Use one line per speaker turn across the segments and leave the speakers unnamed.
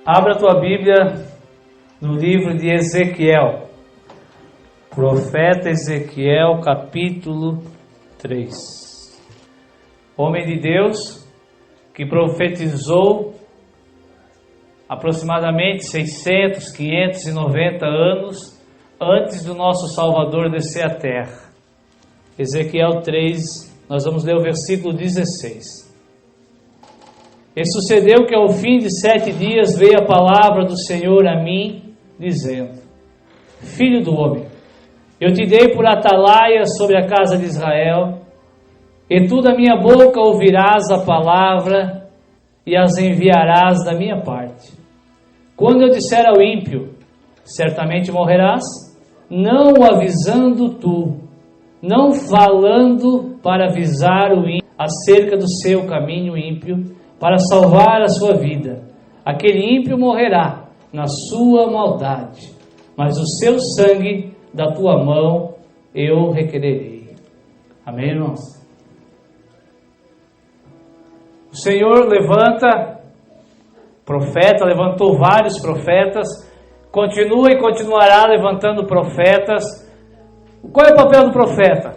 Abra a tua Bíblia no livro de Ezequiel. Profeta Ezequiel, capítulo 3. Homem de Deus que profetizou aproximadamente 600, 590 anos antes do nosso Salvador descer à terra. Ezequiel 3, nós vamos ler o versículo 16. E sucedeu que ao fim de 7 dias veio a palavra do Senhor a mim, dizendo: Filho do homem, eu te dei por atalaia sobre a casa de Israel, e tu da minha boca ouvirás a palavra e as enviarás da minha parte. Quando eu disser ao ímpio, certamente morrerás, não o avisando tu, não falando para avisar o ímpio acerca do seu caminho ímpio, para salvar a sua vida. Aquele ímpio morrerá na sua maldade, mas o seu sangue da tua mão eu requererei. Amém, irmãos? O Senhor levantou vários profetas, continua e continuará levantando profetas. Qual é o papel do profeta?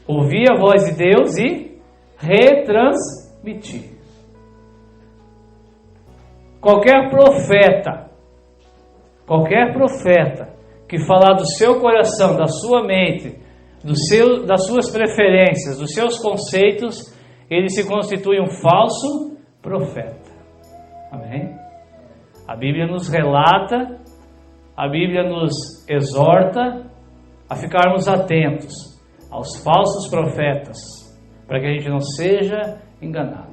Ouvir a voz de Deus e retransmitir. Qualquer profeta que falar do seu coração, da sua mente, das suas preferências, dos seus conceitos, ele se constitui um falso profeta. Amém? A Bíblia nos relata, a Bíblia nos exorta a ficarmos atentos aos falsos profetas, para que a gente não seja enganado.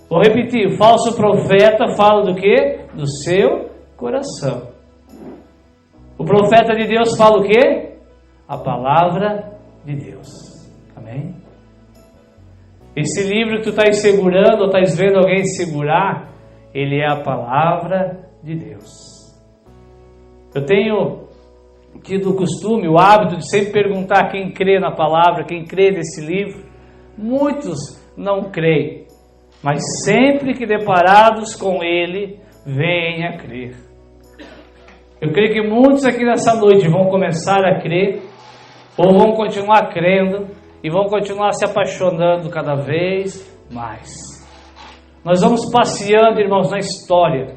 Vou repetir, o falso profeta fala do quê? Do seu coração. O profeta de Deus fala o quê? A palavra de Deus. Amém? Esse livro que tu estás segurando, ou estás vendo alguém segurar, ele é a palavra de Deus. Eu tenho tido o costume, o hábito de sempre perguntar quem crê na palavra, quem crê nesse livro. Muitos não creem, mas sempre que deparados com ele, vêm a crer. Eu creio que muitos aqui nessa noite vão começar a crer, ou vão continuar crendo, e vão continuar se apaixonando cada vez mais. Nós vamos passeando, irmãos, na história.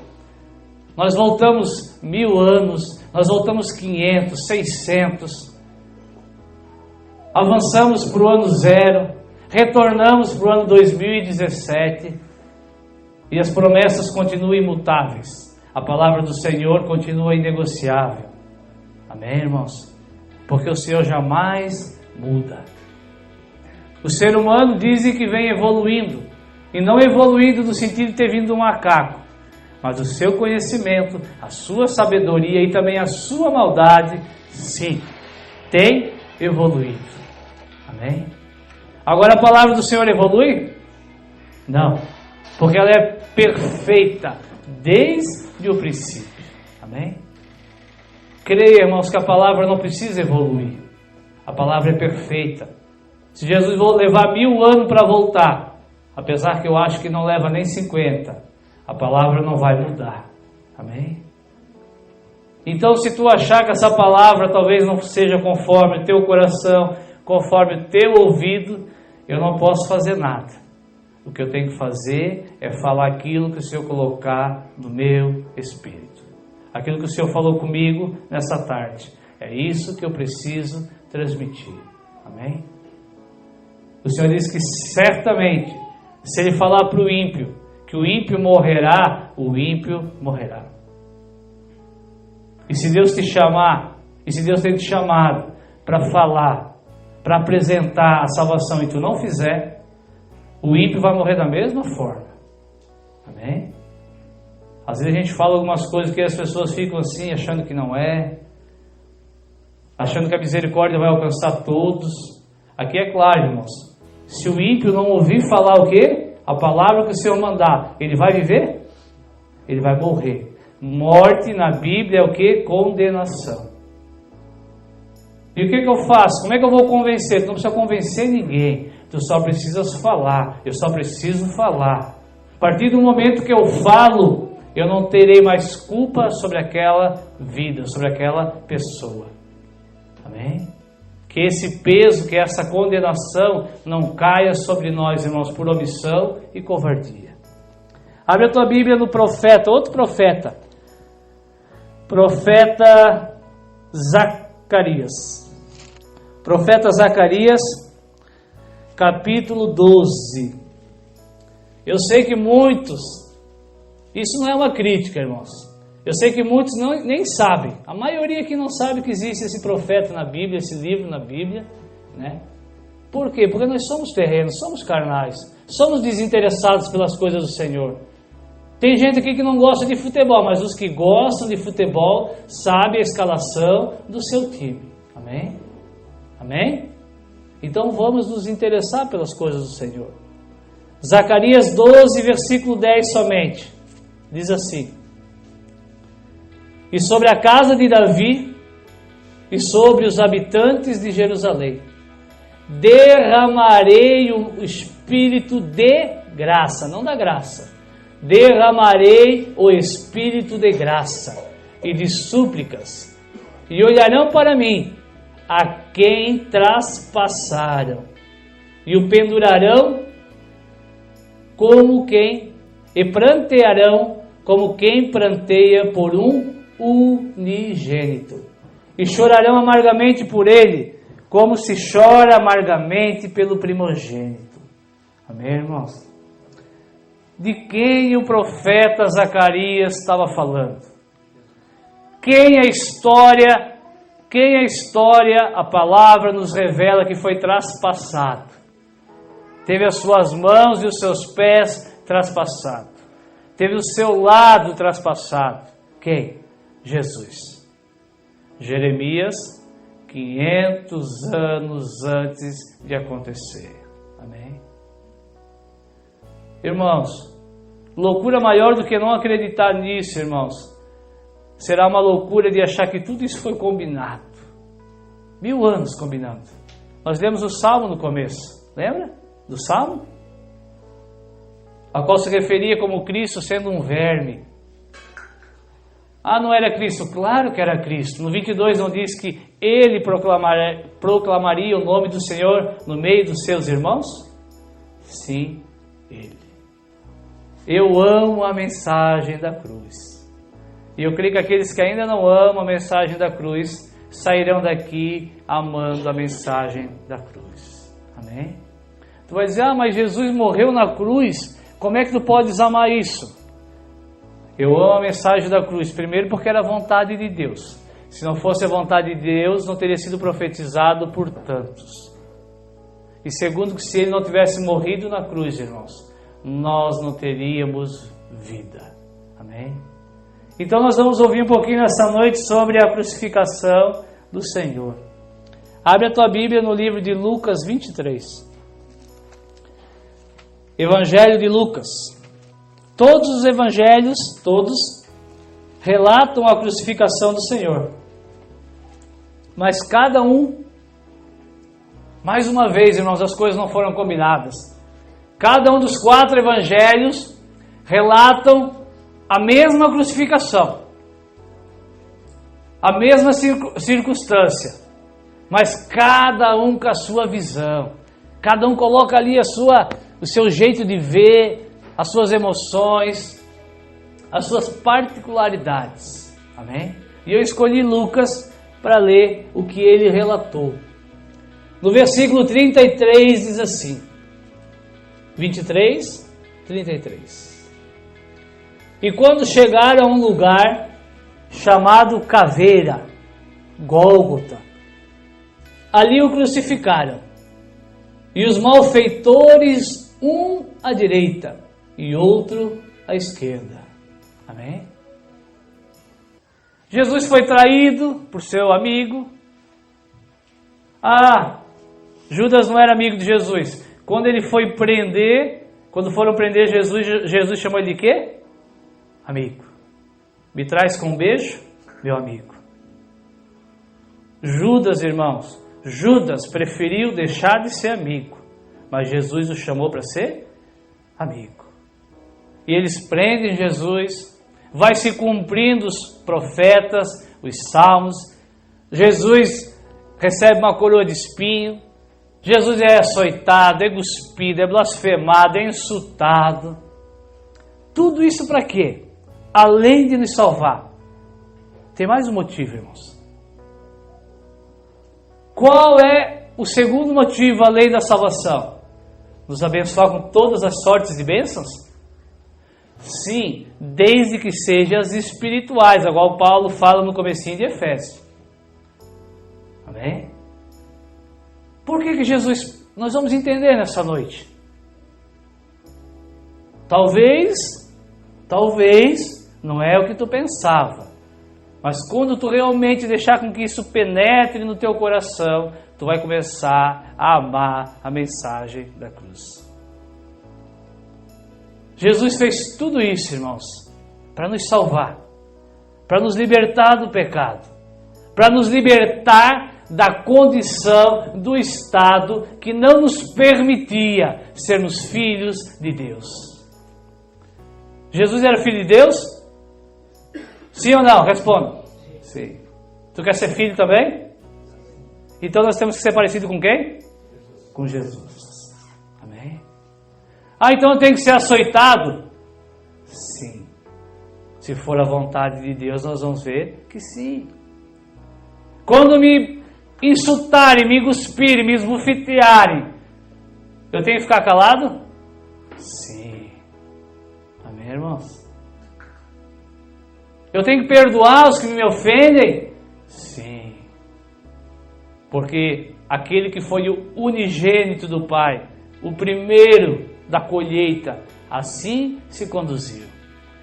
Nós voltamos 1000 anos, nós voltamos 500, 600. Avançamos para o ano 0, retornamos para o ano 2017 e as promessas continuam imutáveis. A palavra do Senhor continua inegociável. Amém, irmãos? Porque o Senhor jamais muda. O ser humano dizem que vem evoluindo, e não evoluindo no sentido de ter vindo um macaco, mas o seu conhecimento, a sua sabedoria e também a sua maldade, sim, tem evoluído. Amém? Agora a palavra do Senhor evolui? Não, porque ela é perfeita desde o princípio. Amém? Creia, irmãos, que a palavra não precisa evoluir. A palavra é perfeita. Se Jesus levar 1000 anos para voltar, apesar que eu acho que não leva nem 50, a palavra não vai mudar. Amém? Então, se tu achar que essa palavra talvez não seja conforme o teu coração, conforme o teu ouvido, eu não posso fazer nada. O que eu tenho que fazer é falar aquilo que o Senhor colocar no meu espírito. Aquilo que o Senhor falou comigo nessa tarde. É isso que eu preciso transmitir. Amém? O Senhor diz que certamente, se Ele falar para o ímpio que o ímpio morrerá, o ímpio morrerá. E se Deus te chamar, e se Deus tem te chamado para falar, para apresentar a salvação e tu não fizer, o ímpio vai morrer da mesma forma. Amém? Às vezes a gente fala algumas coisas que as pessoas ficam assim, achando que não é, achando que a misericórdia vai alcançar todos. Aqui é claro, irmãos, se o ímpio não ouvir falar o quê? A palavra que o Senhor mandar, ele vai viver? Ele vai morrer. Morte na Bíblia é o quê? Condenação. E o que eu faço? Como é que eu vou convencer? Tu não precisa convencer ninguém. Tu só precisas falar. Eu só preciso falar. A partir do momento que eu falo, eu não terei mais culpa sobre aquela vida, sobre aquela pessoa. Amém? Que esse peso, que essa condenação não caia sobre nós, irmãos, por omissão e covardia. Abre a tua Bíblia no profeta, outro profeta. Profeta Zacarias. Profeta Zacarias, capítulo 12. Eu sei que muitos, isso não é uma crítica, irmãos. Eu sei que muitos nem sabem. A maioria aqui não sabe que existe esse profeta na Bíblia, esse livro na Bíblia, né? Por quê? Porque nós somos terrenos, somos carnais, somos desinteressados pelas coisas do Senhor. Tem gente aqui que não gosta de futebol, mas os que gostam de futebol sabem a escalação do seu time. Amém? Amém? Então vamos nos interessar pelas coisas do Senhor. Zacarias 12, versículo 10 somente. Diz assim: e sobre a casa de Davi e sobre os habitantes de Jerusalém derramarei o espírito de graça, não da graça. Derramarei o espírito de graça e de súplicas, e olharão para mim a quem traspassaram, e o pendurarão como quem, e prantearão como quem pranteia por um unigênito, e chorarão amargamente por ele, como se chora amargamente pelo primogênito. Amém, irmãos? De quem o profeta Zacarias estava falando? Quem a história, a palavra nos revela que foi traspassado? Teve as suas mãos e os seus pés traspassados. Teve o seu lado traspassado. Quem? Jesus. Jeremias, 500 anos antes de acontecer. Amém? Irmãos, loucura maior do que não acreditar nisso, irmãos, será uma loucura de achar que tudo isso foi combinado. 1000 anos combinando. Nós lemos o Salmo no começo, lembra? Do Salmo? A qual se referia como Cristo sendo um verme. Ah, não era Cristo? Claro que era Cristo. No 22 não diz que ele proclamaria o nome do Senhor no meio dos seus irmãos? Sim, ele. Eu amo a mensagem da cruz. E eu creio que aqueles que ainda não amam a mensagem da cruz sairão daqui amando a mensagem da cruz. Amém? Tu vai dizer, mas Jesus morreu na cruz, como é que tu podes amar isso? Eu amo a mensagem da cruz, primeiro porque era a vontade de Deus. Se não fosse a vontade de Deus, não teria sido profetizado por tantos. E segundo, que se ele não tivesse morrido na cruz, irmãos, nós não teríamos vida. Amém? Então nós vamos ouvir um pouquinho nessa noite sobre a crucificação do Senhor. Abre a tua Bíblia no livro de Lucas 23. Evangelho de Lucas. Todos os evangelhos, todos, relatam a crucificação do Senhor. Mas cada um, mais uma vez, irmãos, as coisas não foram combinadas. Cada um dos 4 evangelhos relatam a mesma crucificação, a mesma circunstância, mas cada um com a sua visão. Cada um coloca ali o seu jeito de ver, as suas emoções, as suas particularidades. Amém? E eu escolhi Lucas para ler o que ele relatou. No versículo 33 diz assim, 23, 33. E quando chegaram a um lugar chamado Caveira, Gólgota, ali o crucificaram, e os malfeitores, um à direita e outro à esquerda. Amém? Jesus foi traído por seu amigo. Judas não era amigo de Jesus. Quando ele foi prender, quando foram prender Jesus, Jesus chamou ele de quê? Amigo. Me traz com um beijo, meu amigo. Judas, irmãos, Judas preferiu deixar de ser amigo, mas Jesus o chamou para ser amigo. E eles prendem Jesus, vai se cumprindo os profetas, os salmos. Jesus recebe uma coroa de espinho. Jesus é açoitado, é cuspido, é blasfemado, é insultado. Tudo isso para quê? Além de nos salvar. Tem mais um motivo, irmãos. Qual é o segundo motivo além da salvação? Nos abençoar com todas as sortes de bênçãos? Sim, desde que sejam as espirituais, igual Paulo fala no comecinho de Efésios. Amém? Por que Jesus... Nós vamos entender nessa noite. Talvez, não é o que tu pensava. Mas quando tu realmente deixar com que isso penetre no teu coração, tu vai começar a amar a mensagem da cruz. Jesus fez tudo isso, irmãos, para nos salvar, para nos libertar do pecado, para nos libertar da condição, do estado que não nos permitia sermos filhos de Deus. Jesus era filho de Deus? Sim ou não? Responda. Sim. Tu quer ser filho também? Então nós temos que ser parecido com quem? Com Jesus. Amém? Então eu tenho que ser açoitado? Sim. Se for a vontade de Deus, nós vamos ver que sim. Quando me insultarem, me cuspirem, me esbofetearem, eu tenho que ficar calado? Sim. Amém, irmãos? Eu tenho que perdoar os que me ofendem? Sim. Porque aquele que foi o unigênito do Pai, o primeiro da colheita, assim se conduziu.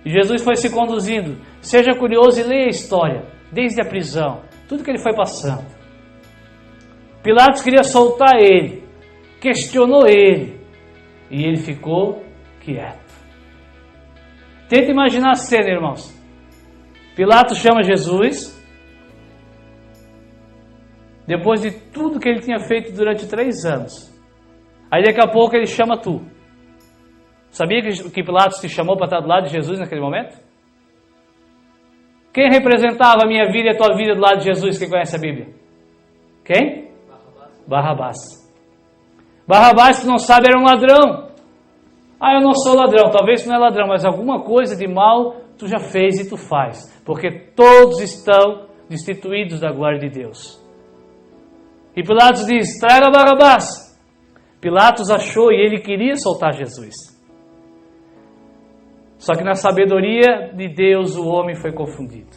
E Jesus foi se conduzindo. Seja curioso e leia a história, desde a prisão, tudo que ele foi passando. Pilatos queria soltar ele, questionou ele, e ele ficou quieto. Tenta imaginar a cena, irmãos. Pilatos chama Jesus, depois de tudo que ele tinha feito durante 3 anos. Aí daqui a pouco ele chama tu. Sabia que Pilatos te chamou para estar do lado de Jesus naquele momento? Quem representava a minha vida e a tua vida do lado de Jesus? Quem conhece a Bíblia? Quem? Barrabás. Barrabás, que não sabe, era um ladrão. Eu não sou ladrão. Talvez tu não é ladrão, mas alguma coisa de mal tu já fez e tu faz. Porque todos estão destituídos da glória de Deus. E Pilatos diz, traga Barrabás. Pilatos achou e ele queria soltar Jesus. Só que na sabedoria de Deus o homem foi confundido.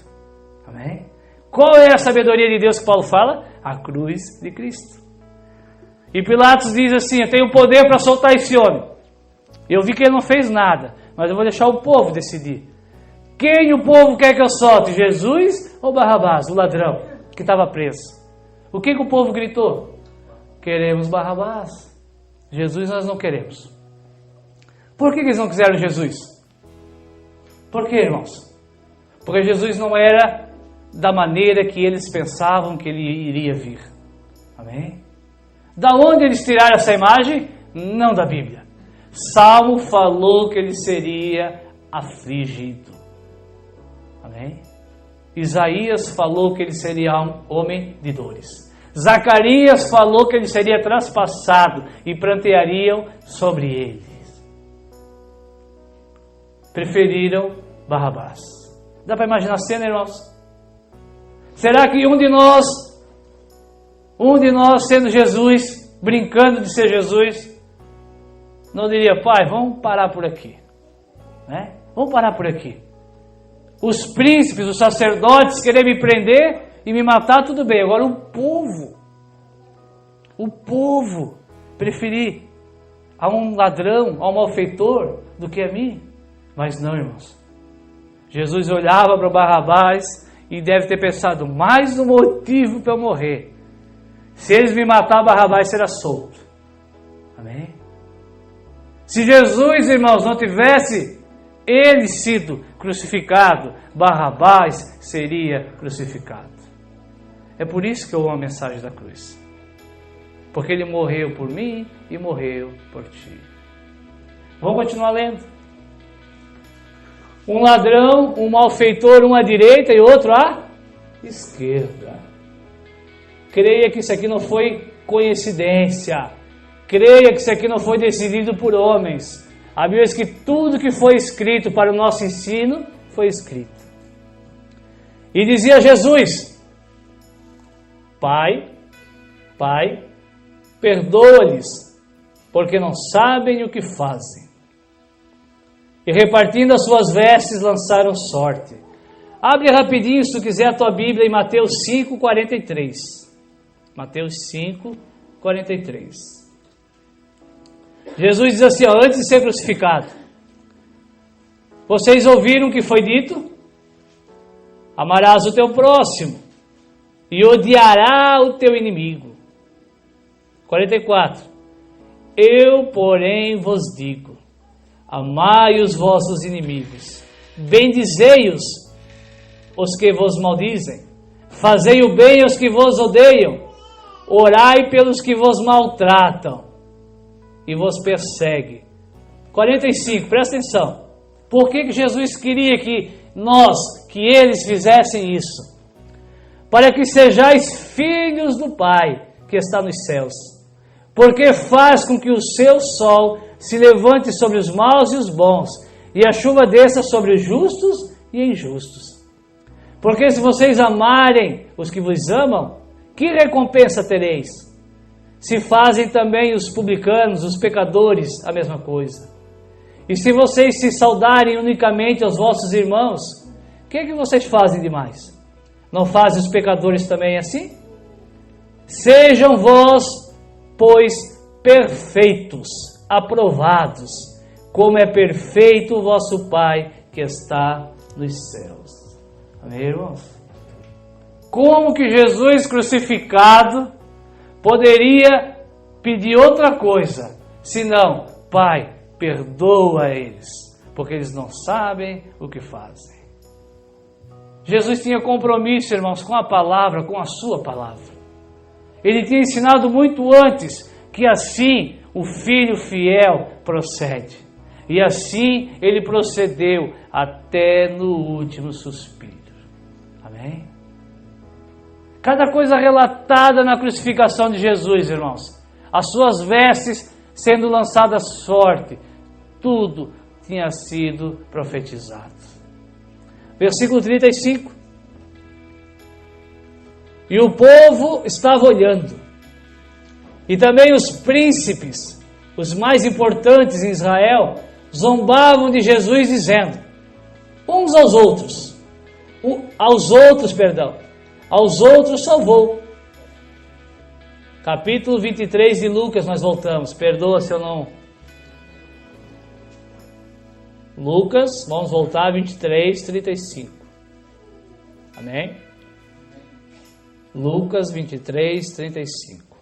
Amém? Qual é a sabedoria de Deus que Paulo fala? A cruz de Cristo. E Pilatos diz assim, eu tenho poder para soltar esse homem. Eu vi que ele não fez nada, mas eu vou deixar o povo decidir. Quem o povo quer que eu solte? Jesus ou Barrabás, o ladrão que estava preso? O que o povo gritou? Queremos Barrabás. Jesus nós não queremos. Por que eles não quiseram Jesus? Por quê, irmãos? Porque Jesus não era da maneira que eles pensavam que ele iria vir. Amém? Da onde eles tiraram essa imagem? Não da Bíblia. Salmo falou que ele seria afligido. Amém? Isaías falou que ele seria um homem de dores. Zacarias falou que ele seria traspassado e pranteariam sobre ele. Preferiram Barrabás. Dá para imaginar a cena, irmãos? Será que um de nós sendo Jesus, brincando de ser Jesus, não diria, pai, vamos parar por aqui, né? Vamos parar por aqui. Os príncipes, os sacerdotes querem me prender e me matar, tudo bem. Agora o povo preferir a um ladrão, a um malfeitor do que a mim. Mas não, irmãos. Jesus olhava para Barrabás e deve ter pensado, mais um motivo para eu morrer. Se eles me matar, Barrabás será solto. Amém? Se Jesus, irmãos, não tivesse ele sido crucificado, Barrabás seria crucificado. É por isso que eu amo a mensagem da cruz. Porque ele morreu por mim e morreu por ti. Vamos continuar lendo. Um ladrão, um malfeitor, um à direita e outro à esquerda. Creia que isso aqui não foi coincidência. Creia que isso aqui não foi decidido por homens. A Bíblia diz que tudo que foi escrito para o nosso ensino foi escrito. E dizia Jesus: Pai, perdoa-lhes, porque não sabem o que fazem. E repartindo as suas vestes, lançaram sorte. Abre rapidinho, se tu quiser, a tua Bíblia em Mateus 5:43. Mateus 5:43. Jesus diz assim, antes de ser crucificado: vocês ouviram o que foi dito? Amarás o teu próximo e odiará o teu inimigo. 44. Eu, porém, vos digo: amai os vossos inimigos, bendizei-os os que vos maldizem, fazei o bem aos que vos odeiam, orai pelos que vos maltratam e vos perseguem. 45, presta atenção. Por que Jesus queria que eles fizessem isso? Para que sejais filhos do Pai que está nos céus, porque faz com que o seu sol se levante sobre os maus e os bons, e a chuva desça sobre os justos e injustos. Porque se vocês amarem os que vos amam, que recompensa tereis? Se fazem também os publicanos, os pecadores, a mesma coisa. E se vocês se saudarem unicamente aos vossos irmãos, o que é que vocês fazem demais? Não fazem os pecadores também assim? Sejam vós, pois, perfeitos, aprovados, como é perfeito o vosso Pai que está nos céus. Amém, irmãos? Como que Jesus crucificado poderia pedir outra coisa, senão: Pai, perdoa eles, porque eles não sabem o que fazem. Jesus tinha compromisso, irmãos, com a palavra, com a sua palavra. Ele tinha ensinado muito antes que assim o Filho fiel procede. E assim ele procedeu até no último suspiro. Amém? Cada coisa relatada na crucificação de Jesus, irmãos. As suas vestes sendo lançadas à sorte. Tudo tinha sido profetizado. Versículo 35. E o povo estava olhando. E também os príncipes, os mais importantes em Israel, zombavam de Jesus, dizendo uns aos outros, aos outros salvou. Capítulo 23 de Lucas, nós voltamos. Perdoa se eu não... Lucas, vamos voltar, 23, 35. Amém? Lucas 23, 35.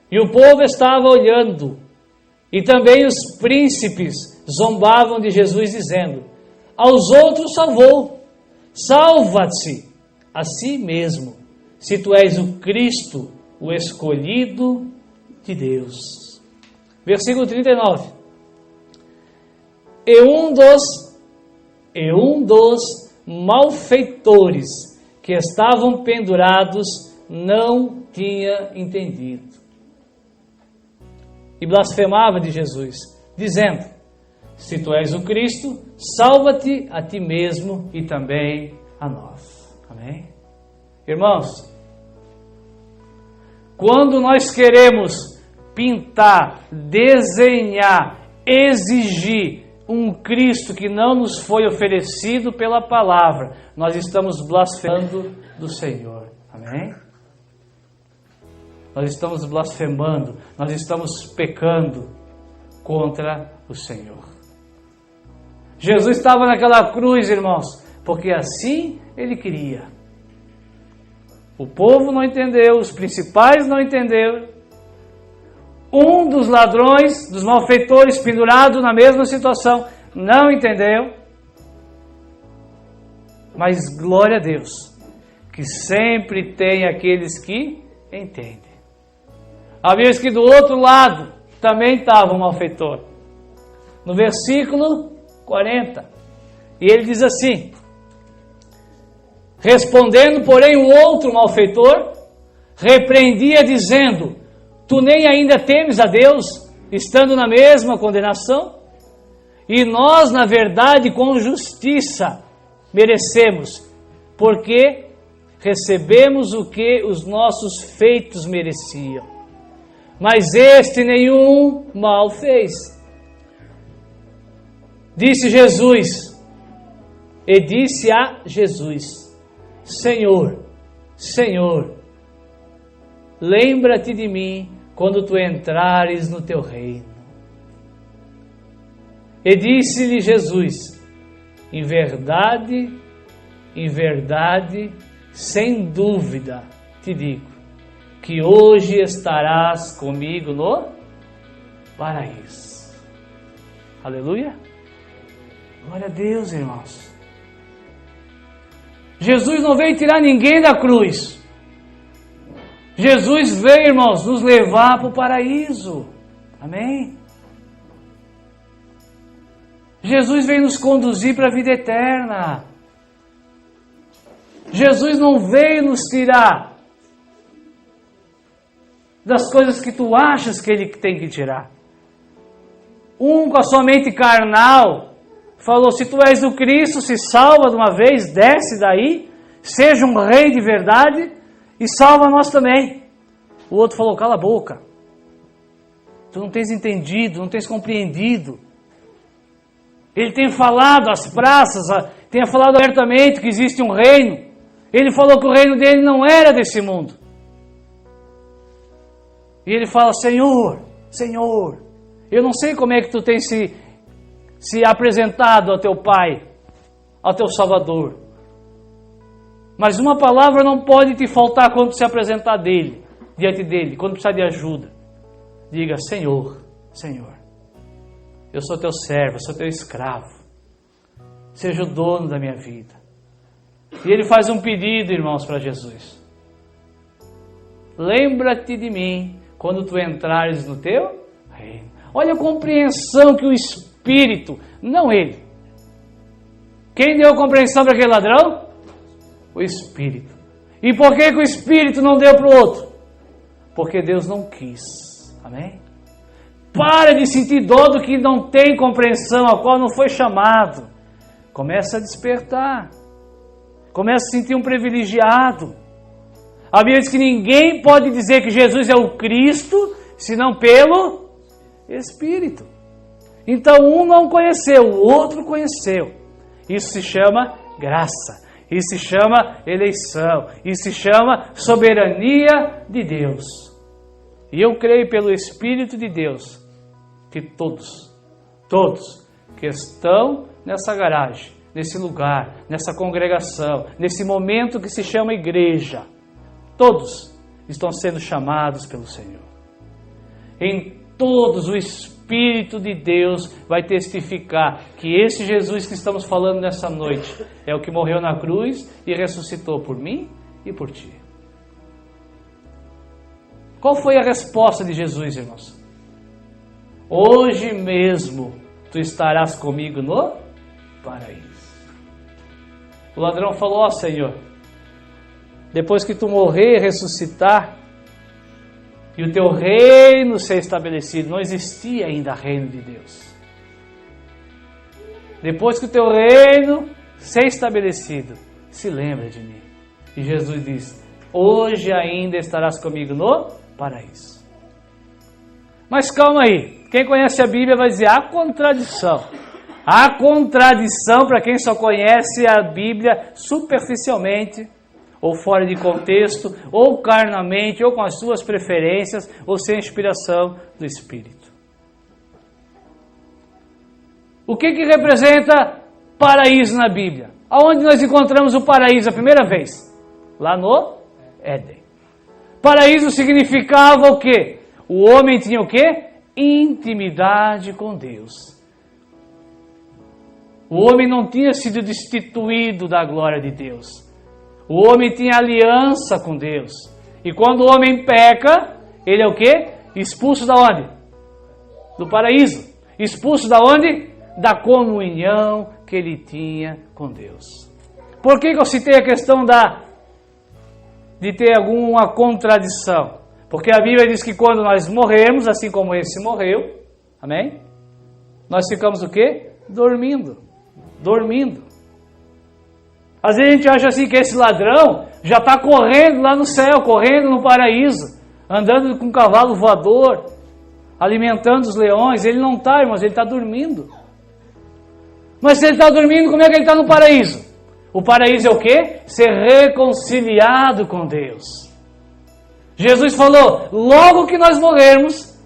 E o povo estava olhando, e também os príncipes zombavam de Jesus, dizendo: aos outros salvou, salva-te a si mesmo, se tu és o Cristo, o escolhido de Deus. Versículo 39. E um dos malfeitores que estavam pendurados não tinha entendido. E blasfemava de Jesus, dizendo: se tu és o Cristo, salva-te a ti mesmo e também a nós. Amém? Irmãos, quando nós queremos pintar, desenhar, exigir um Cristo que não nos foi oferecido pela palavra, nós estamos blasfemando do Senhor. Amém? Nós estamos blasfemando, nós estamos pecando contra o Senhor. Jesus estava naquela cruz, irmãos, porque assim Ele queria. O povo não entendeu, os principais não entenderam. Um dos ladrões, dos malfeitores pendurado na mesma situação, não entendeu. Mas glória a Deus, que sempre tem aqueles que entendem. A vez que do outro lado também estava um malfeitor. No versículo 40. E ele diz assim: respondendo, porém, o outro malfeitor repreendia, dizendo: tu nem ainda temes a Deus, estando na mesma condenação? E nós, na verdade, com justiça merecemos, porque recebemos o que os nossos feitos mereciam. Mas este nenhum mal fez. Disse a Jesus: Senhor, Senhor, lembra-te de mim quando tu entrares no teu reino. E disse-lhe Jesus: em verdade, sem dúvida te digo, que hoje estarás comigo no paraíso. Aleluia! Glória a Deus, irmãos. Jesus não veio tirar ninguém da cruz. Jesus veio, irmãos, nos levar para o paraíso. Amém? Jesus veio nos conduzir para a vida eterna. Jesus não veio nos tirar das coisas que tu achas que Ele tem que tirar. Com a sua mente carnal falou: se tu és o Cristo, se salva de uma vez, desce daí, seja um rei de verdade e salva nós também. O outro falou: cala a boca, tu não tens entendido, não tens compreendido. Ele tem falado às praças, tem falado abertamente que existe um reino. Ele falou que o reino dele não era desse mundo. E ele fala: Senhor, Senhor, eu não sei como é que tu tens se apresentado ao teu Pai, ao teu Salvador. Mas uma palavra não pode te faltar quando tu se apresentar diante dele, quando precisar de ajuda. Diga: Senhor, Senhor, eu sou teu servo, eu sou teu escravo. Seja o dono da minha vida. E ele faz um pedido, irmãos, para Jesus: lembra-te de mim quando tu entrares no teu reino. Olha a compreensão que o Espírito, não ele. Quem deu a compreensão para aquele ladrão? O Espírito. E por que o Espírito não deu para o outro? Porque Deus não quis. Amém? Para de sentir dó do que não tem compreensão, a qual não foi chamado. Começa a despertar. Começa a sentir um privilegiado. A Bíblia diz que ninguém pode dizer que Jesus é o Cristo, senão pelo Espírito. Então um não conheceu, o outro conheceu. Isso se chama graça. Isso se chama eleição. Isso se chama soberania de Deus. E eu creio pelo Espírito de Deus que todos que estão nessa garagem, nesse lugar, nessa congregação, nesse momento que se chama igreja, todos estão sendo chamados pelo Senhor. Em todos o Espírito de Deus vai testificar que esse Jesus que estamos falando nessa noite é o que morreu na cruz e ressuscitou por mim e por ti. Qual foi a resposta de Jesus, irmãos? Hoje mesmo tu estarás comigo no paraíso. O ladrão falou: ó Senhor, depois que tu morrer e ressuscitar, e o teu reino ser estabelecido, não existia ainda reino de Deus. Depois que o teu reino ser estabelecido, se lembra de mim. E Jesus diz: hoje ainda estarás comigo no paraíso. Mas calma aí, quem conhece a Bíblia vai dizer: há contradição. Há contradição para quem só conhece a Bíblia superficialmente, ou fora de contexto, ou carnalmente, ou com as suas preferências, ou sem inspiração do Espírito. O que representa paraíso na Bíblia? Aonde nós encontramos o paraíso a primeira vez? Lá no Éden. Paraíso significava o quê? O homem tinha o quê? Intimidade com Deus. O homem não tinha sido destituído da glória de Deus. O homem tinha aliança com Deus. E quando o homem peca, ele é o quê? Expulso da onde? Do paraíso. Expulso da onde? da comunhão que ele tinha com Deus. Por que eu citei a questão de ter alguma contradição? Porque a Bíblia diz que quando nós morremos, assim como esse morreu, amém? Nós ficamos o quê? Dormindo. Às vezes a gente acha assim que esse ladrão já está correndo lá no céu, correndo no paraíso, andando com um cavalo voador, alimentando os leões. Ele não está, irmãos, ele está dormindo. Mas se ele está dormindo, como é que ele está no paraíso? O paraíso é o quê? Ser reconciliado com Deus. Jesus falou, logo que nós morrermos,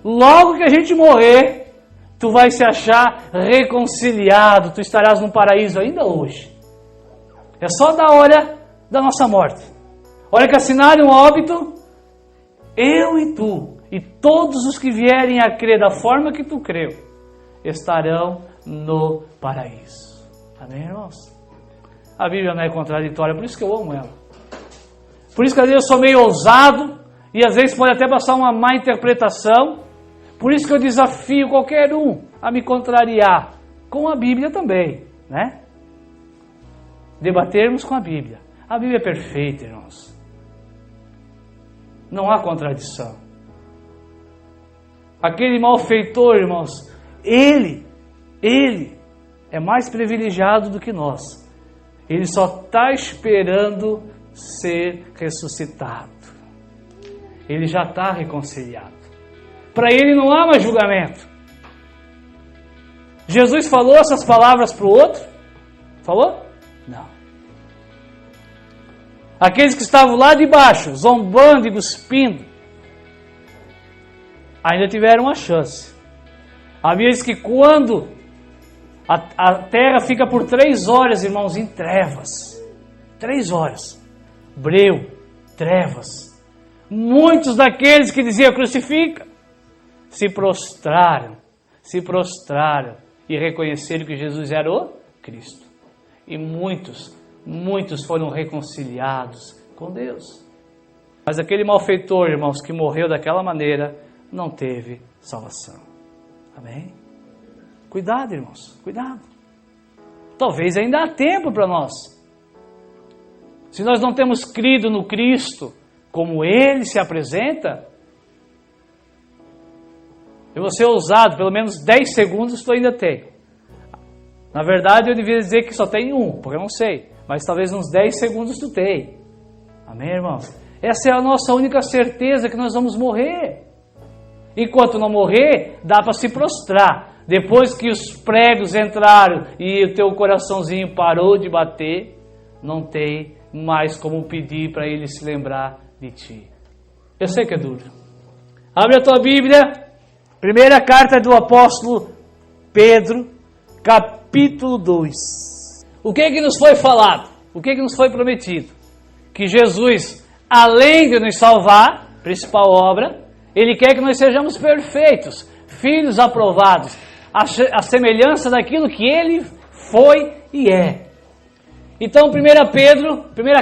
logo que a gente morrer, tu vais se achar reconciliado, tu estarás no paraíso ainda hoje. É só da hora da nossa morte. Hora que assinarem um óbito, eu e tu, e todos os que vierem a crer da forma que tu creu, estarão no paraíso. Amém, irmãos? A Bíblia não é contraditória, por isso que eu amo ela. Por isso que às vezes eu sou meio ousado, e às vezes pode até passar uma má interpretação. Por isso que eu desafio qualquer um a me contrariar, com a Bíblia também, né? Debatermos com a Bíblia. A Bíblia é perfeita, irmãos. Não há contradição. Aquele malfeitor, irmãos, ele é mais privilegiado do que nós. Ele só está esperando ser ressuscitado. Ele já está reconciliado. Para ele não há mais julgamento. Jesus falou essas palavras para o outro? Falou? Não. Aqueles que estavam lá de baixo, zombando e cuspindo, ainda tiveram uma chance. A Bíblia diz que quando a terra fica por 3 horas, irmãos, em trevas. 3 horas. Breu, trevas. Muitos daqueles que diziam crucifica, se prostraram e reconheceram que Jesus era o Cristo. E muitos foram reconciliados com Deus. Mas aquele malfeitor, irmãos, que morreu daquela maneira, não teve salvação. Amém? Cuidado, irmãos, cuidado. Talvez ainda há tempo para nós. Se nós não temos crido no Cristo, como Ele se apresenta, eu vou ser ousado, pelo menos 10 segundos tu ainda tem. Na verdade, eu devia dizer que só tem um, porque eu não sei. Mas talvez uns 10 segundos tu tem. Amém, irmãos? Essa é a nossa única certeza, que nós vamos morrer. Enquanto não morrer, dá para se prostrar. Depois que os pregos entraram e o teu coraçãozinho parou de bater, não tem mais como pedir para Ele se lembrar de ti. Eu sei que é duro. Abre a tua Bíblia. Primeira carta do apóstolo Pedro, capítulo 2. O que nos foi falado? O que nos foi prometido? Que Jesus, além de nos salvar, principal obra, Ele quer que nós sejamos perfeitos, filhos aprovados, a semelhança daquilo que Ele foi e é. Então, primeira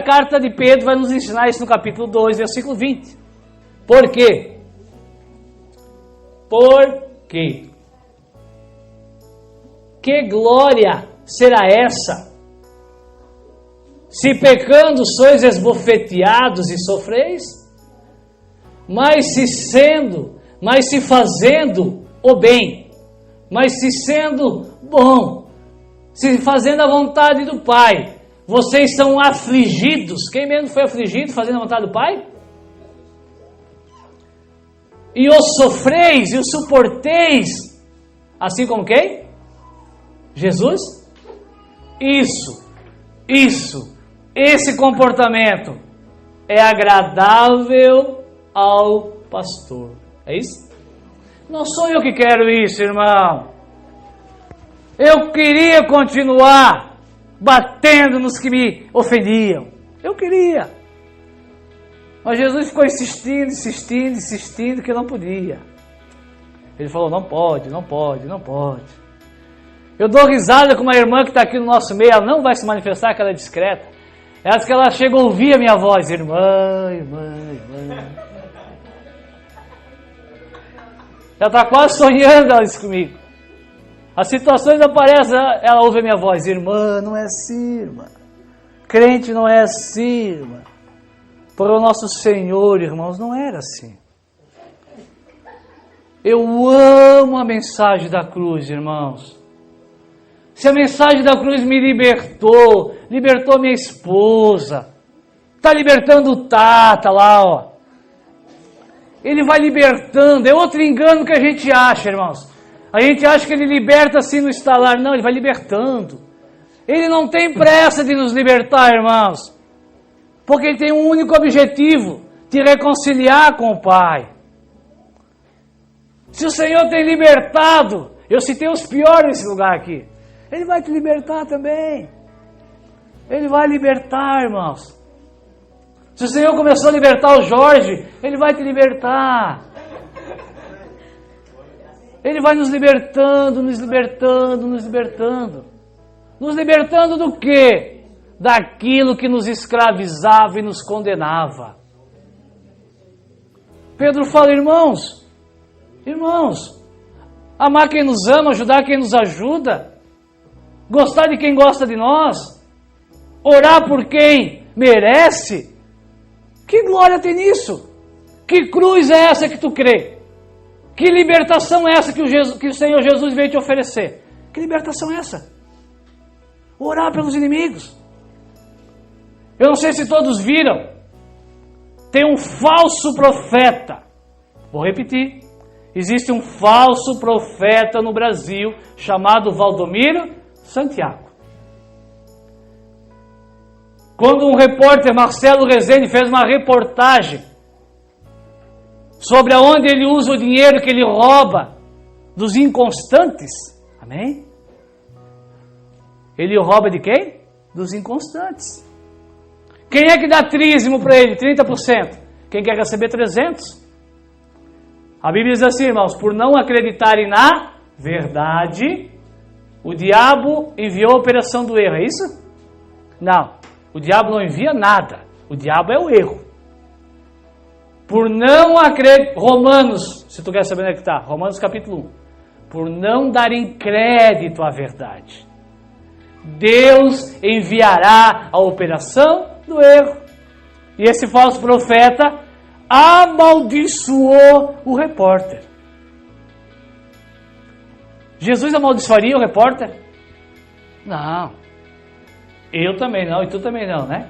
carta de Pedro vai nos ensinar isso no capítulo 2, versículo 20. Por quê? Porque que glória será essa, se pecando sois esbofeteados e sofreis? Mas se fazendo o bem, mas se sendo bom, se fazendo a vontade do Pai, vocês são afligidos. Quem mesmo foi afligido fazendo a vontade do Pai? E os sofreis e os suporteis, assim como quem? Jesus? Esse comportamento é agradável ao pastor. É isso? Não sou eu que quero isso, irmão. Eu queria continuar batendo nos que me ofendiam. Eu queria. Mas Jesus ficou insistindo que não podia. Ele falou, não pode. Eu dou risada com uma irmã que está aqui no nosso meio, ela não vai se manifestar, que ela é discreta. Ela diz que ela chega a ouvir a minha voz, irmã. Ela está quase sonhando, ela disse comigo. As situações aparecem, ela ouve a minha voz: irmã, não é assim, irmã. Crente não é assim, irmã. Para o nosso Senhor, irmãos, não era assim. Eu amo a mensagem da cruz, irmãos. Se a mensagem da cruz me libertou minha esposa, está libertando o Tata lá, ó. Ele vai libertando, é outro engano que a gente acha, irmãos. A gente acha que ele liberta assim no estalar, não, ele vai libertando. Ele não tem pressa de nos libertar, irmãos, porque ele tem um único objetivo, te reconciliar com o Pai. Se o Senhor tem libertado, eu citei os piores nesse lugar aqui, Ele vai te libertar também. Ele vai libertar, irmãos. Se o Senhor começou a libertar o Jorge, Ele vai te libertar. Ele vai nos libertando, nos libertando, nos libertando. Nos libertando do quê? Daquilo que nos escravizava e nos condenava. Pedro fala, irmãos, amar quem nos ama, ajudar quem nos ajuda, gostar de quem gosta de nós, orar por quem merece. Que glória tem nisso? Que cruz é essa que tu crê? Que libertação é essa que o Senhor Jesus veio te oferecer? Que libertação é essa? Orar pelos inimigos. Eu não sei se todos viram, tem um falso profeta. Vou repetir. Existe um falso profeta no Brasil chamado Valdomiro Santiago. Quando um repórter, Marcelo Rezende, fez uma reportagem sobre aonde ele usa o dinheiro que ele rouba dos inconstantes, amém? Ele rouba de quem? Dos inconstantes. Quem é que dá dízimo para ele? 30%. Quem quer receber 300%? A Bíblia diz assim, irmãos, por não acreditarem na verdade, o diabo enviou a operação do erro, é isso? Não, o diabo não envia nada, o diabo é o erro. Por não acreditar, Romanos, se tu quer saber onde é que está, Romanos capítulo 1, por não darem crédito à verdade, Deus enviará a operação do erro. E esse falso profeta amaldiçoou o repórter. Jesus amaldiçoaria o repórter? Não. Eu também não, e tu também não, né?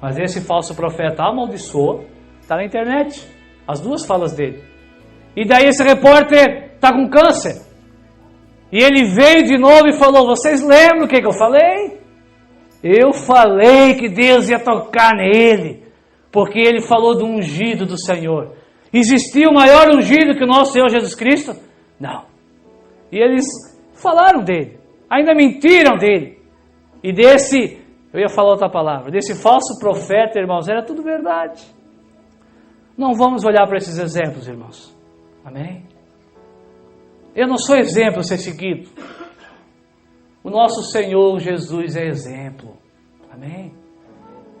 Mas esse falso profeta amaldiçoou, está na internet, as duas falas dele. E daí esse repórter está com câncer. E ele veio de novo e falou, vocês lembram o que eu falei? Eu falei que Deus ia tocar nele, porque ele falou do ungido do Senhor. Existia o maior ungido que o nosso Senhor Jesus Cristo? Não. E eles falaram dele, ainda mentiram dele. E desse, eu ia falar outra palavra, desse falso profeta, irmãos, era tudo verdade. Não vamos olhar para esses exemplos, irmãos. Amém? Eu não sou exemplo a ser seguido. O nosso Senhor Jesus é exemplo. Amém?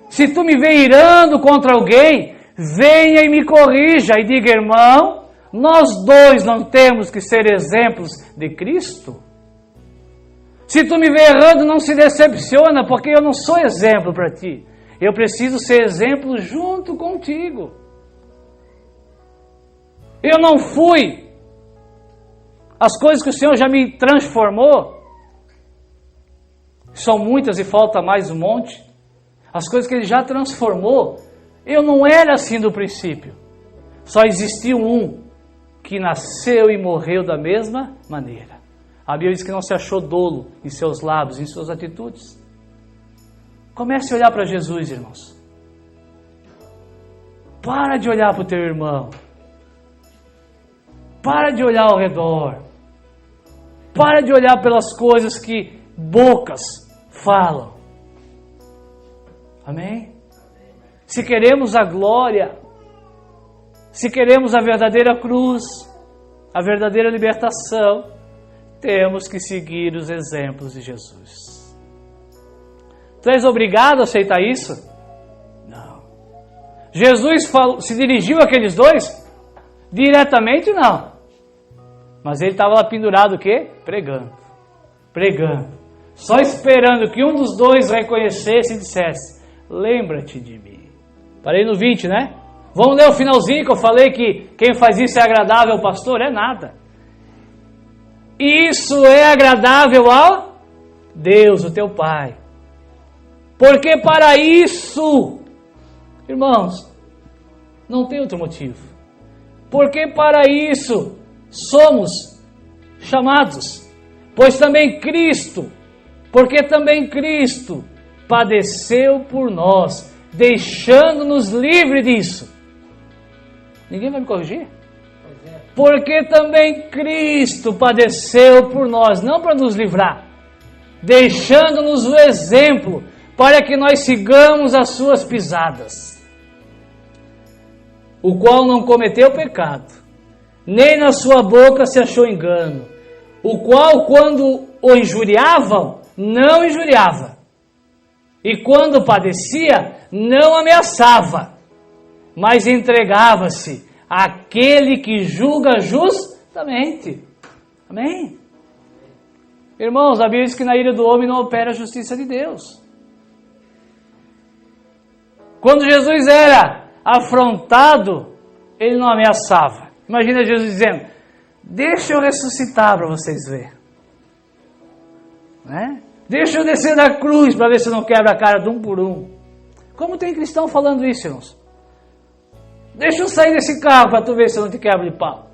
Se tu me vê irando contra alguém, venha e me corrija e diga, irmão, nós dois não temos que ser exemplos de Cristo? Se tu me vê errando, não se decepciona, porque eu não sou exemplo para ti. Eu preciso ser exemplo junto contigo. Eu não fui. As coisas que o Senhor já me transformou, são muitas e falta mais um monte. As coisas que Ele já transformou, eu não era assim do princípio. Só existiu um que nasceu e morreu da mesma maneira. A Bíblia diz que não se achou dolo em seus lábios, em suas atitudes. Comece a olhar para Jesus, irmãos. Para de olhar para o teu irmão. Para de olhar ao redor. Para de olhar pelas coisas que bocas falam. Amém? Se queremos a glória, se queremos a verdadeira cruz, a verdadeira libertação, temos que seguir os exemplos de Jesus. Tu és obrigado a aceitar isso? Não. Jesus se dirigiu àqueles dois? Diretamente não. Mas ele estava lá pendurado o quê? Pregando. pregando, só esperando que um dos dois reconhecesse e dissesse: lembra-te de mim. Parei no 20, né? Vamos ler o finalzinho que eu falei que quem faz isso é agradável ao pastor? É nada. Isso é agradável ao Deus, o teu Pai. Porque para isso, irmãos, não tem outro motivo. Porque para isso somos chamados. Pois também Cristo, porque também Cristo padeceu por nós, deixando-nos livre disso. Ninguém vai me corrigir? Porque também Cristo padeceu por nós, não para nos livrar, deixando-nos o exemplo, para que nós sigamos as suas pisadas. O qual não cometeu pecado, nem na sua boca se achou engano, o qual, quando o injuriavam, não injuriava, e quando padecia, não ameaçava, mas entregava-se àquele que julga justamente. Amém? Irmãos, a Bíblia diz que na ira do homem não opera a justiça de Deus. Quando Jesus era afrontado, ele não ameaçava. Imagina Jesus dizendo: deixa eu ressuscitar para vocês verem. Né? Deixa eu descer da cruz para ver se eu não quebra a cara de um por um. Como tem cristão falando isso, irmãos? Deixa eu sair desse carro para tu ver se eu não te quebro de pau.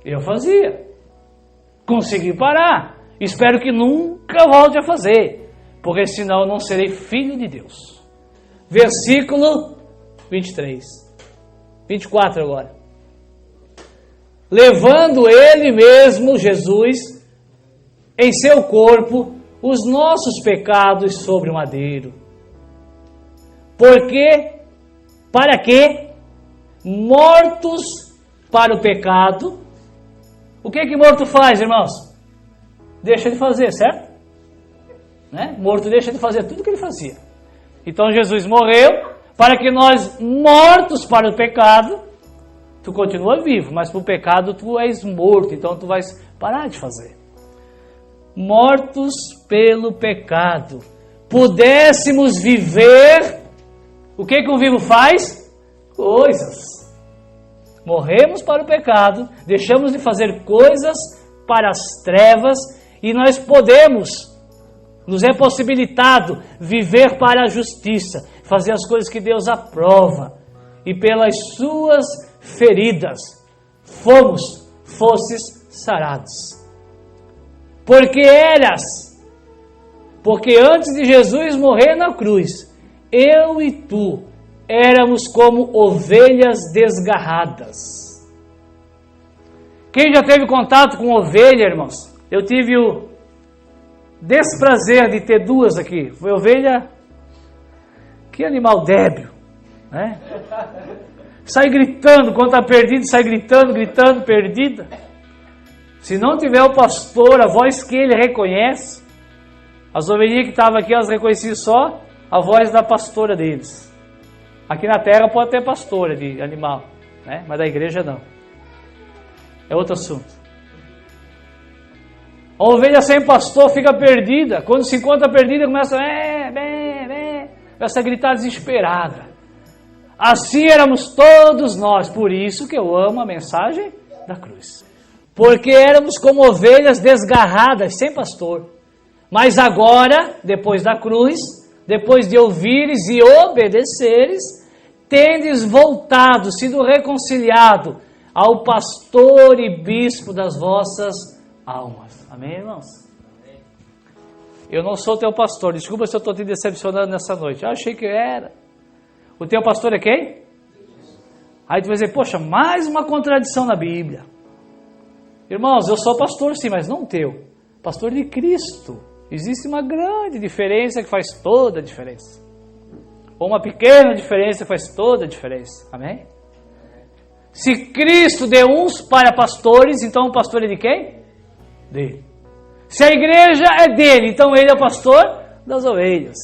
Eu fazia. Consegui parar. Espero que nunca volte a fazer, porque senão eu não serei filho de Deus. Versículo 23. 24 agora. Levando ele mesmo, Jesus, em seu corpo, os nossos pecados sobre o madeiro. Porque, para quê? Mortos para o pecado. O que morto faz, irmãos? Deixa de fazer, certo? Né? Morto deixa de fazer tudo o que ele fazia. Então Jesus morreu para que nós, mortos para o pecado, tu continua vivo, mas para o pecado tu és morto, então tu vais parar de fazer. Mortos pelo pecado, pudéssemos viver. O que um vivo faz? Coisas. Morremos para o pecado, deixamos de fazer coisas para as trevas e nós podemos, nos é possibilitado viver para a justiça, fazer as coisas que Deus aprova. E pelas suas feridas fostes sarados. Porque antes de Jesus morrer na cruz, eu e tu éramos como ovelhas desgarradas. Quem já teve contato com ovelha, irmãos? Eu tive o desprazer de ter duas aqui. Foi ovelha, que animal débil, né? Sai gritando, quando está perdido, sai gritando, perdida. Se não tiver o pastor, a voz que ele reconhece, as ovelhinhas que estavam aqui, elas reconheciam só a voz da pastora deles. Aqui na terra pode ter pastora de animal, né? Mas da igreja não. É outro assunto. A ovelha sem pastor fica perdida. Quando se encontra perdida, começa a gritar desesperada. Assim éramos todos nós. Por isso que eu amo a mensagem da cruz. Porque éramos como ovelhas desgarradas, sem pastor. Mas agora, depois da cruz, depois de ouvires e obedeceres, tendes voltado, sido reconciliado ao pastor e bispo das vossas almas. Amém, irmãos? Eu não sou teu pastor. Desculpa se eu estou te decepcionando nessa noite. Eu achei que era. O teu pastor é quem? Aí tu vai dizer, poxa, mais uma contradição na Bíblia. Irmãos, eu sou pastor sim, mas não teu. Pastor de Cristo. Existe uma grande diferença que faz toda a diferença. Ou uma pequena diferença que faz toda a diferença. Amém? Se Cristo deu uns para pastores, então o pastor é de quem? Dele. Se a igreja é dele, então ele é o pastor das ovelhas.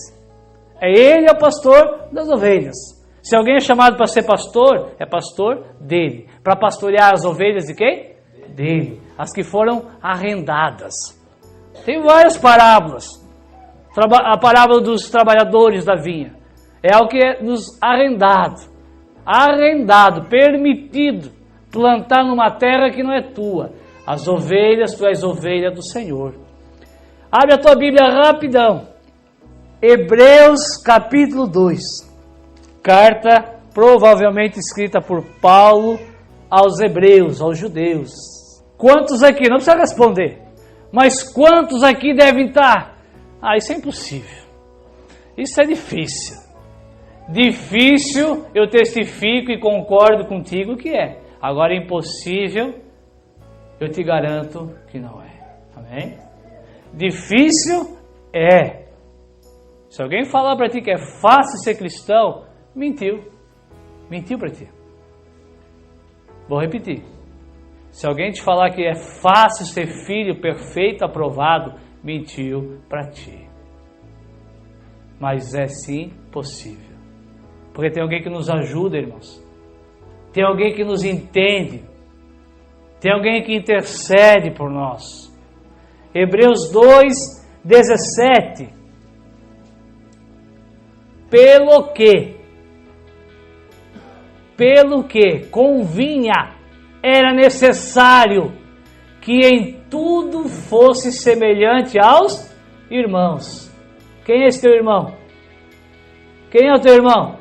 Ele é o pastor das ovelhas. Se alguém é chamado para ser pastor, é pastor dele. Para pastorear as ovelhas de quem? Dele. As que foram arrendadas. Tem várias parábolas. A parábola dos trabalhadores da vinha. É algo que é nos arrendado, permitido plantar numa terra que não é tua. As ovelhas, tu és ovelha do Senhor. Abre a tua Bíblia rapidão. Hebreus capítulo 2. Carta provavelmente escrita por Paulo aos hebreus, aos judeus. Quantos aqui, não precisa responder, mas quantos aqui devem estar? Isso é impossível. Isso é difícil. Difícil, eu testifico e concordo contigo que é. Agora, impossível, eu te garanto que não é. Amém? Difícil é. Se alguém falar para ti que é fácil ser cristão, mentiu. Mentiu para ti. Vou repetir. Se alguém te falar que é fácil ser filho perfeito, aprovado, mentiu para ti. Mas é sim possível. Porque tem alguém que nos ajuda, irmãos. Tem alguém que nos entende. Tem alguém que intercede por nós. Hebreus 2, 17. Pelo que convinha, era necessário que em tudo fosse semelhante aos irmãos. Quem é esse teu irmão? Quem é o teu irmão?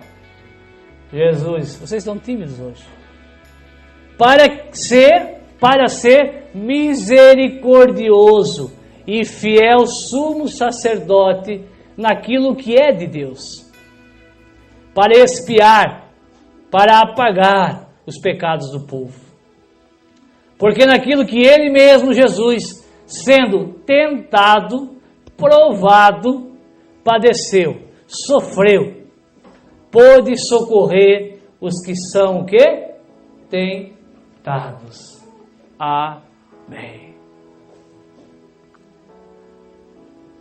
Jesus. Vocês estão tímidos hoje. Para ser misericordioso e fiel sumo sacerdote naquilo que é de Deus, para expiar, para apagar os pecados do povo. Porque naquilo que ele mesmo, Jesus, sendo tentado, provado, padeceu, sofreu, pôde socorrer os que são o quê? Tentados. Amém.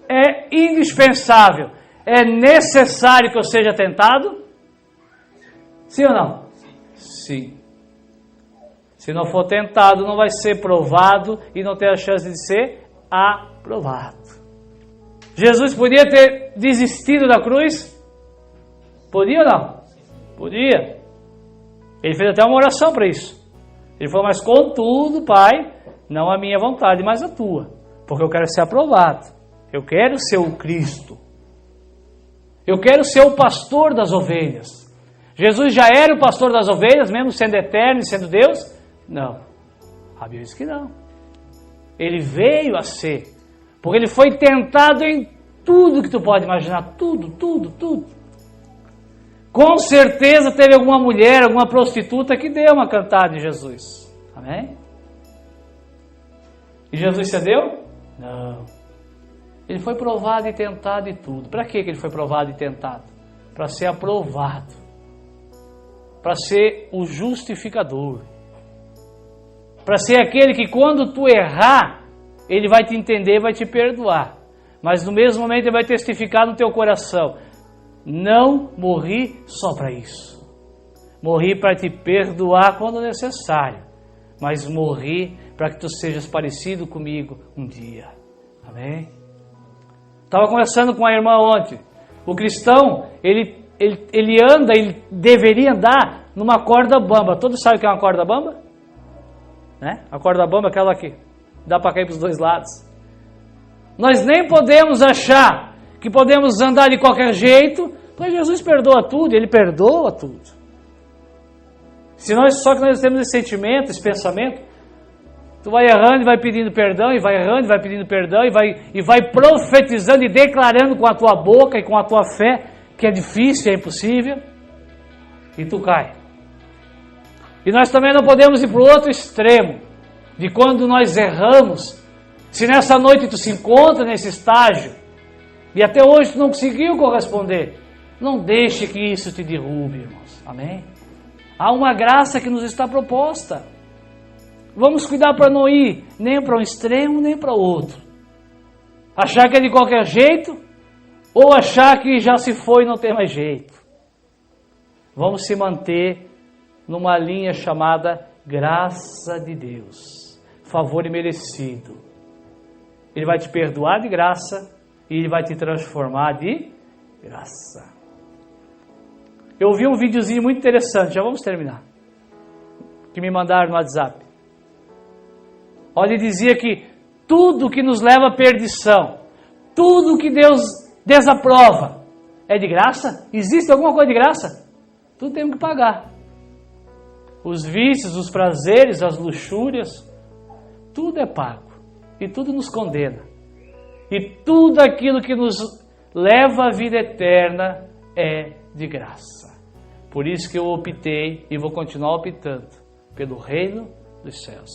É indispensável, é necessário que eu seja tentado? Sim ou não? Sim. Se não for tentado, não vai ser provado e não tem a chance de ser aprovado. Jesus podia ter desistido da cruz? Podia ou não? Podia. Ele fez até uma oração para isso. Ele falou, mas contudo, Pai, não a minha vontade, mas a tua. Porque eu quero ser aprovado. Eu quero ser o Cristo. Eu quero ser o pastor das ovelhas. Jesus já era o pastor das ovelhas, mesmo sendo eterno e sendo Deus? Não. A Bíblia diz que não. Ele veio a ser. Porque ele foi tentado em tudo que tu pode imaginar. Tudo. Com certeza teve alguma mulher, alguma prostituta que deu uma cantada em Jesus. Amém? E Jesus cedeu? Não. Ele foi provado e tentado e tudo. Para que ele foi provado e tentado? Para ser aprovado. Para ser o justificador. Para ser aquele que quando tu errar, ele vai te entender, vai te perdoar. Mas no mesmo momento ele vai testificar no teu coração. Não morri só para isso. Morri para te perdoar quando necessário. Mas morri para que tu sejas parecido comigo um dia. Amém? Estava conversando com a irmã ontem. O cristão, ele anda, ele deveria andar numa corda bamba. Todos sabem o que é uma corda bamba? Né? A corda bamba é aquela que dá para cair para os dois lados. Nós nem podemos achar que podemos andar de qualquer jeito, porque Jesus perdoa tudo, Ele perdoa tudo. Só que nós temos esse sentimento, esse pensamento, tu vai errando e vai pedindo perdão, e vai errando e vai pedindo perdão, e vai profetizando e declarando com a tua boca e com a tua fé que é difícil, é impossível, e tu cai. E nós também não podemos ir para o outro extremo, de quando nós erramos. Se nessa noite tu se encontra nesse estágio, e até hoje tu não conseguiu corresponder, não deixe que isso te derrube, irmãos. Amém? Há uma graça que nos está proposta. Vamos cuidar para não ir nem para um extremo, nem para o outro. Achar que é de qualquer jeito, ou achar que já se foi e não tem mais jeito. Vamos se manter numa linha chamada graça de Deus, favor imerecido. Ele vai te perdoar de graça e Ele vai te transformar de graça. Eu ouvi um videozinho muito interessante, já vamos terminar, que me mandaram no WhatsApp. Olha, ele dizia que tudo que nos leva à perdição, tudo que Deus desaprova, é de graça? Existe alguma coisa de graça? Tudo temos que pagar. Os vícios, os prazeres, as luxúrias, tudo é pago. E tudo nos condena. E tudo aquilo que nos leva à vida eterna é de graça. Por isso que eu optei e vou continuar optando pelo reino dos céus.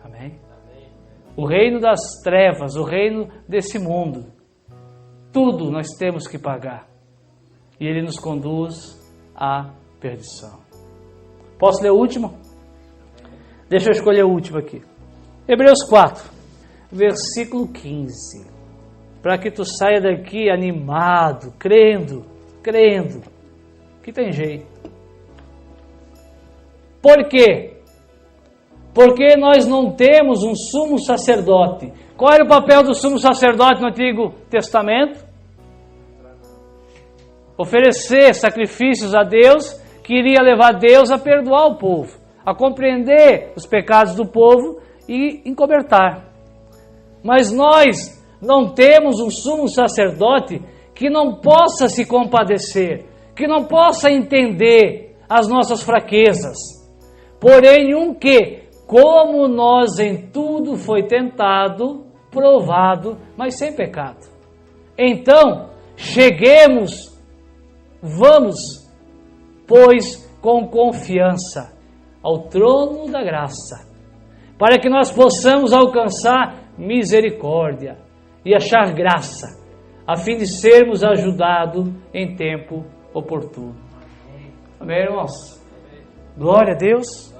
Amém? O reino das trevas, o reino desse mundo. Tudo nós temos que pagar. E ele nos conduz à perdição. Posso ler o último? Deixa eu escolher o último aqui. Hebreus 4, versículo 15. Para que tu saia daqui animado, crendo, que tem jeito. Por quê? Porque nós não temos um sumo sacerdote. Qual era o papel do sumo sacerdote no Antigo Testamento? Oferecer sacrifícios a Deus, que iria levar Deus a perdoar o povo, a compreender os pecados do povo e encobertar. Mas nós não temos um sumo sacerdote que não possa se compadecer, que não possa entender as nossas fraquezas. Porém, um que, como nós em tudo foi tentado, provado, mas sem pecado. Então, vamos, pois, com confiança ao trono da graça, para que nós possamos alcançar misericórdia e achar graça, a fim de sermos ajudados em tempo oportuno. Amém, irmãos? Glória a Deus.